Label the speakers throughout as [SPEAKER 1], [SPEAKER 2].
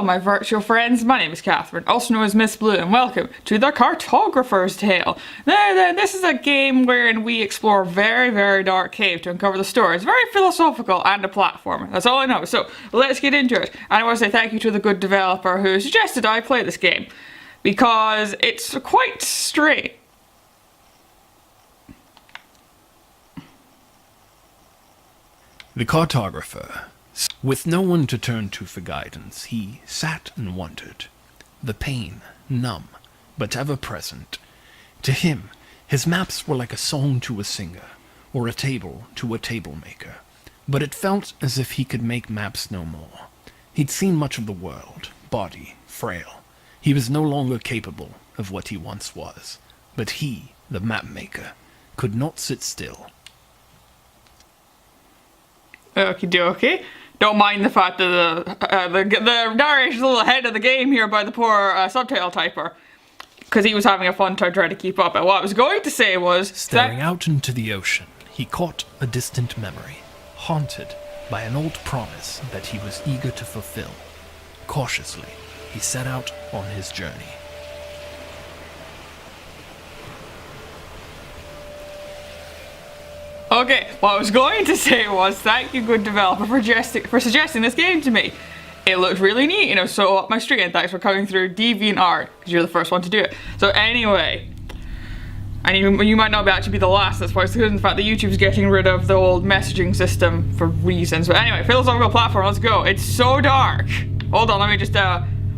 [SPEAKER 1] Hello, my virtual friends. My name is Catherine, also known as Miss Blue, and welcome to the Cartographer's Tale. This is a game wherein we explore a very, very dark cave to uncover the story. It's very philosophical and a platformer. That's all I know. So let's get into it. And I want to say thank you to the good developer who suggested I play this game because it's quite straight.
[SPEAKER 2] The Cartographer. With no one to turn to for guidance, he sat and wondered. The pain, numb, but ever present. To him, his maps were like a song to a singer, or a table to a table maker. But it felt as if he could make maps no more. He'd seen much of the world, body, frail. He was no longer capable of what he once was. But he, the map maker, could not sit still.
[SPEAKER 1] Okie dokie. Don't mind the fact that the narration's a little ahead of the game here by the poor subtitle typer. Because he was having a fun time trying to keep up. And what I was going to say was...
[SPEAKER 2] Staring out into the ocean, he caught a distant memory, haunted by an old promise that he was eager to fulfill. Cautiously, he set out on his journey.
[SPEAKER 1] Okay, what I was going to say was thank you, good developer, for suggesting this game to me. It looked really neat, so up my street, and thanks for coming through DeviantArt, because you're the first one to do it. So anyway, and you might not actually be the last, that's why it's good in the fact that YouTube's getting rid of the old messaging system for reasons. But anyway, philosophical platform, let's go. It's so dark. Hold on, let me just,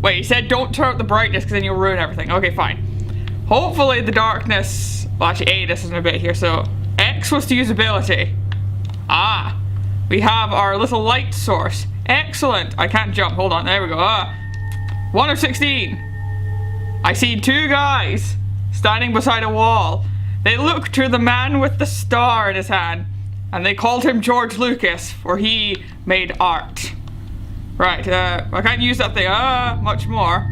[SPEAKER 1] wait, he said don't turn up the brightness because then you'll ruin everything. Okay, fine. Hopefully the darkness, well actually A, this isn't a bit here, so X was to usability. Ah, we have our little light source. Excellent. I can't jump. Hold on. There we go. 1 of 16. I see two guys standing beside a wall. They look to the man with the star in his hand, and they called him George Lucas, for he made art. Right. I can't use that thing. Much more.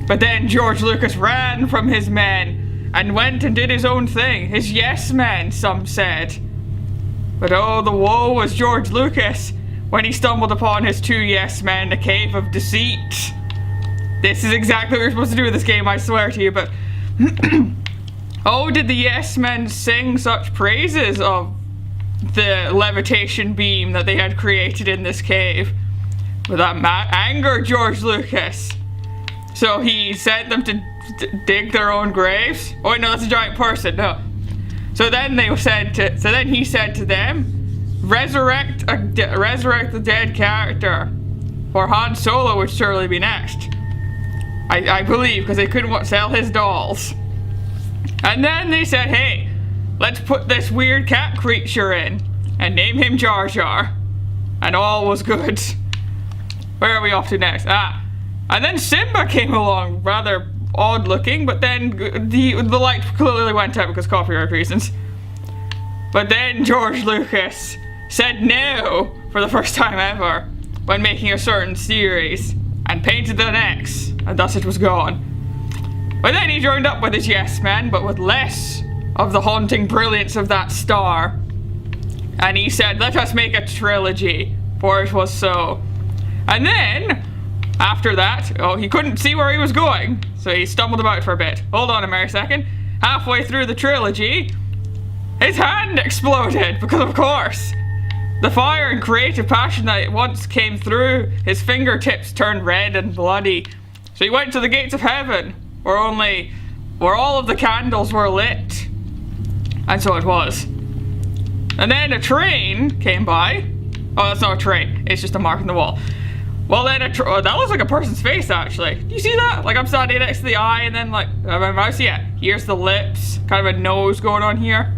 [SPEAKER 1] But then George Lucas ran from his men and went and did his own thing. His yes men, some said. But oh, the woe was George Lucas when he stumbled upon his two yes men in a cave of deceit. This is exactly what we're supposed to do with this game, I swear to you, but... oh, did the yes men sing such praises of the levitation beam that they had created in this cave? But that angered George Lucas. So he sent them to dig their own graves. Oh wait, no, that's a giant person. No. So then he said to them, resurrect the dead character, for Han Solo would surely be next. I believe, because they couldn't sell his dolls. And then they said, hey, let's put this weird cat creature in and name him Jar Jar. And all was good. Where are we off to next? And then Simba came along, rather odd looking, but then the light clearly went out because copyright reasons. But then George Lucas said no for the first time ever when making a certain series and painted an X, and thus it was gone. But then he joined up with his yes men, but with less of the haunting brilliance of that star. And he said, let us make a trilogy, for it was so. And then after that, he couldn't see where he was going, so he stumbled about for a bit. Hold on a mere second. Halfway through the trilogy, his hand exploded, because of course. The fire and creative passion that once came through his fingertips turned red and bloody. So he went to the gates of heaven, where all of the candles were lit. And so it was. And then a train came by. Oh, that's not a train, it's just a mark on the wall. Well then, that looks like a person's face actually. Do you see that? Like I'm standing next to the eye and then like, my mouse, yeah. Here's the lips, kind of a nose going on here.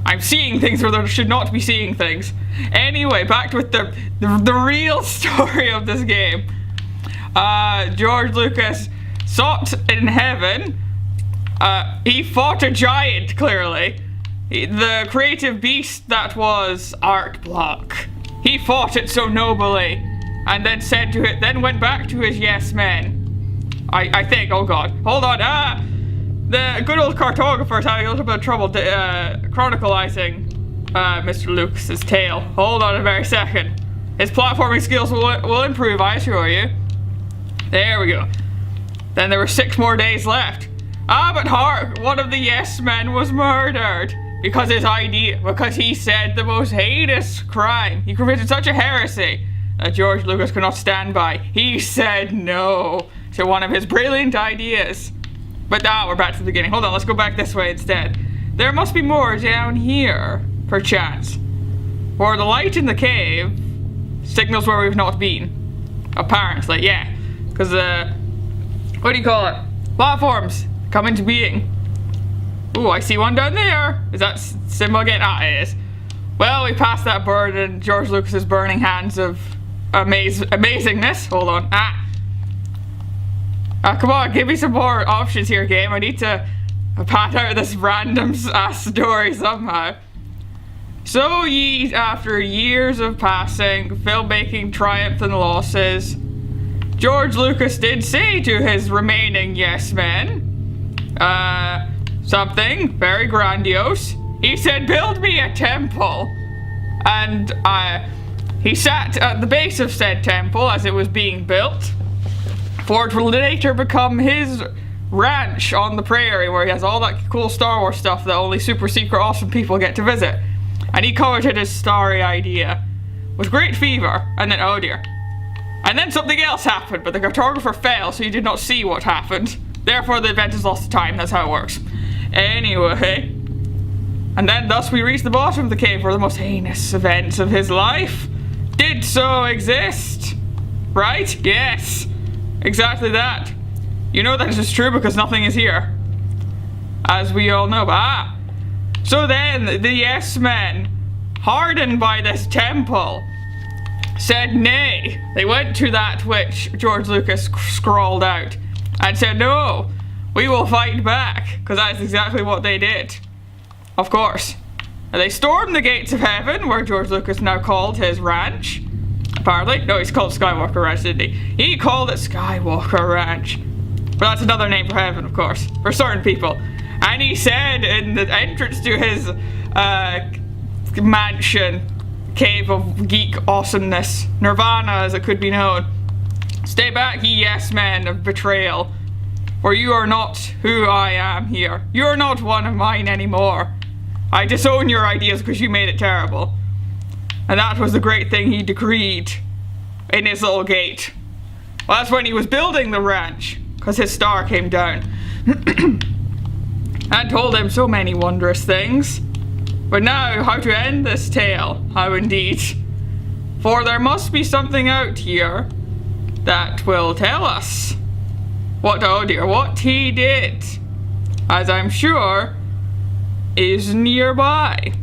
[SPEAKER 1] I'm seeing things where there should not be seeing things. Anyway, back with the real story of this game. George Lucas sought in heaven. He fought a giant, clearly. The creative beast that was art block. He fought it so nobly. And then said to it, then went back to his yes men. I think, oh god. Hold on, the good old cartographer is having a little bit of trouble chronicalizing Mr. Lucas's tale. Hold on a very second. His platforming skills will improve, I assure you. There we go. Then there were 6 more days left. But hark, one of the yes men was murdered because he said the most heinous crime. He committed such a heresy that George Lucas could not stand by. He said no to one of his brilliant ideas. But now we're back to the beginning. Hold on, let's go back this way instead. There must be more down here, perchance. For the light in the cave signals where we've not been. Apparently, yeah. Because, what do you call it? Platforms come into being. Ooh, I see one down there. Is that symbol again? It is. Well, we passed that bird in George Lucas's burning hands of amazingness. Hold on. Come on, give me some more options here, game. I need to pat out this random story somehow. So ye, after years of passing, filmmaking triumphed and losses, George Lucas did say to his remaining yes men, something very grandiose. He said, build me a temple. And he sat at the base of said temple as it was being built, for it will later become his ranch on the prairie where he has all that cool Star Wars stuff that only super secret awesome people get to visit. And he coveted his starry idea with great fever, and then oh dear. And then something else happened, but the cartographer fell, so he did not see what happened. Therefore the event is lost to time, that's how it works. Anyway. And then thus we reach the bottom of the cave where the most heinous events of his life did so exist. Right? Yes. Exactly that. You know that is true because nothing is here. As we all know. So then the yes men, hardened by this temple, said nay. They went to that which George Lucas scrawled out and said no, we will fight back, because that's exactly what they did. Of course. And they stormed the gates of heaven, where George Lucas now called his ranch. Apparently. No, he's called Skywalker Ranch, didn't he? He called it Skywalker Ranch. But that's another name for heaven, of course. For certain people. And he said in the entrance to his mansion, cave of geek awesomeness, Nirvana as it could be known, stay back, ye yes men of betrayal, for you are not who I am here. You are not one of mine anymore. I disown your ideas because you made it terrible. And that was the great thing he decreed in his little gate. Well, that's when he was building the ranch, because his star came down and told him so many wondrous things. But now, how to end this tale? How indeed? For there must be something out here that will tell us what, oh dear, what he did, as I'm sure is nearby.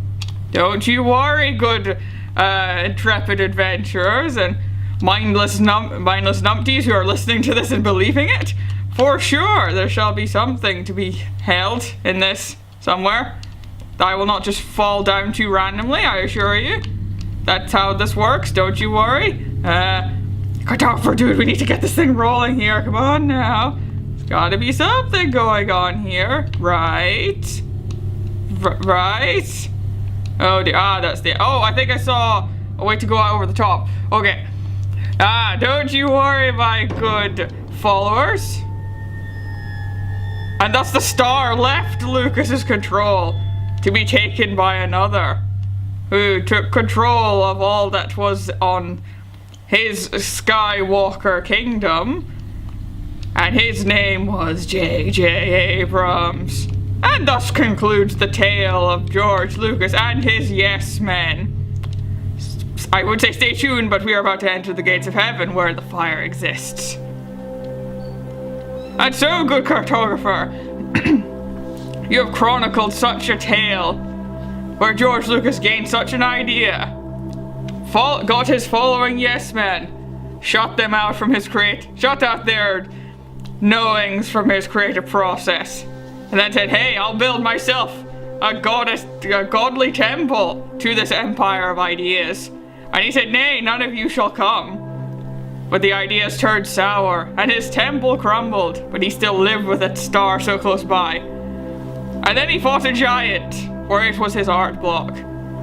[SPEAKER 1] Don't you worry, good intrepid adventurers and mindless numpties who are listening to this and believing it. For sure, there shall be something to be held in this somewhere that I will not just fall down to randomly, I assure you. That's how this works, don't you worry. Cartographer, dude, we need to get this thing rolling here. Come on now. There's gotta be something going on here. Right? Right? Oh dear, that's the, oh, I think I saw a way to go out over the top. Okay. Don't you worry, my good followers. And thus the star left Lucas's control to be taken by another, who took control of all that was on his Skywalker kingdom, and his name was J.J. Abrams. And thus concludes the tale of George Lucas and his yes men. I would say stay tuned, but we are about to enter the gates of heaven where the fire exists. And so, good cartographer, you have chronicled such a tale where George Lucas gained such an idea, got his following yes men, shut them out from his shut out their knowings from his creative process, and then said, hey, I'll build myself a godly temple to this empire of ideas. And he said, nay, none of you shall come. But the ideas turned sour, and his temple crumbled, but he still lived with its star so close by. And then he fought a giant, for it was his art block.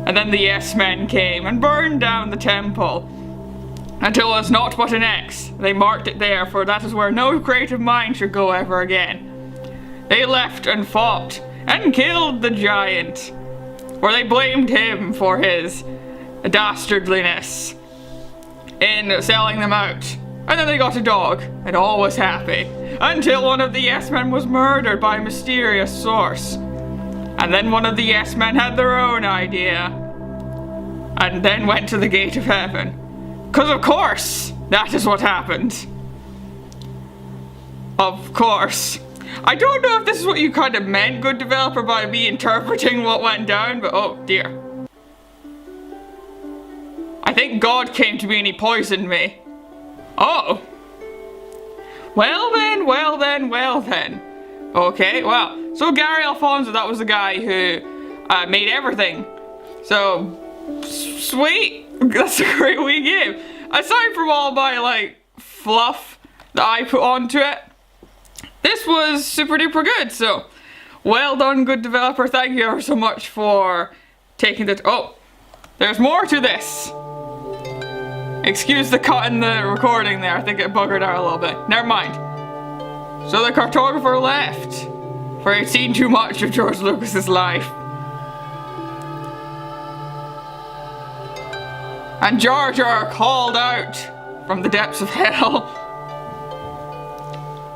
[SPEAKER 1] And then the yes men came and burned down the temple. until it was naught but an X. They marked it there, for that is where no creative mind should go ever again. They left and fought and killed the giant, where they blamed him for his dastardliness in selling them out. And then they got a dog, and all was happy, until one of the Yes Men was murdered by a mysterious source. And then one of the Yes Men had their own idea, and then went to the gate of heaven. 'Cause of course, that is what happened. Of course. I don't know if this is what you kind of meant, good developer, by me interpreting what went down, but oh dear. I think God came to me and he poisoned me. Oh. Well then, well then, well then. Okay, well, so Gary Alfonso, that was the guy who made everything. So, sweet. That's a great wee game. Aside from all my, like, fluff that I put onto it, this was super duper good. So, well done, good developer. Thank you ever so much for taking the... Oh, there's more to this. Excuse the cut in the recording there. I think it buggered out a little bit. Never mind. So the cartographer left, for he'd seen too much of George Lucas's life. And Jar Jar called out from the depths of hell.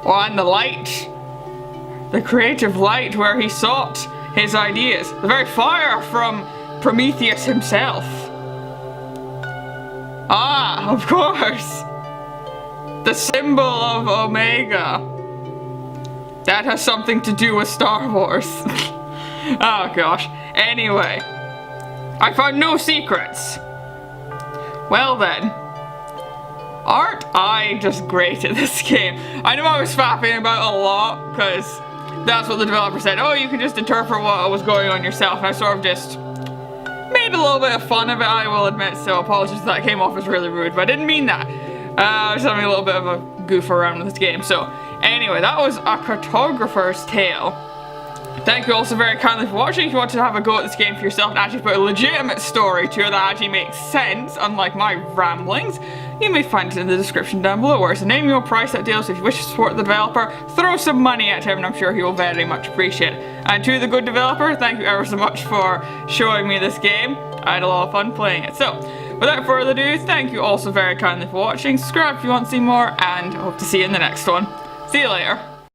[SPEAKER 1] Oh, and the light. The creative light where he sought his ideas. The very fire from Prometheus himself. Ah, of course. The symbol of Omega. That has something to do with Star Wars. Oh gosh. Anyway. I found no secrets. Well then. Aren't I just great at this game? I know I was fapping about a lot, because that's what the developer said. Oh, you can just interpret what was going on yourself. And I sort of just made a little bit of fun of it, I will admit, so apologies if that came off as really rude, but I didn't mean that. I was having a little bit of a goof around with this game. So, anyway, that was A Cartographer's Tale. Thank you also very kindly for watching. If you want to have a go at this game for yourself and actually put a legitimate story to it that actually makes sense, unlike my ramblings, you may find it in the description down below, where it's a name your price that deal. So if you wish to support the developer, throw some money at him and I'm sure he will very much appreciate it. And to the good developer, thank you ever so much for showing me this game. I had a lot of fun playing it. So, without further ado, thank you also very kindly for watching. Subscribe if you want to see more, and I hope to see you in the next one. See you later.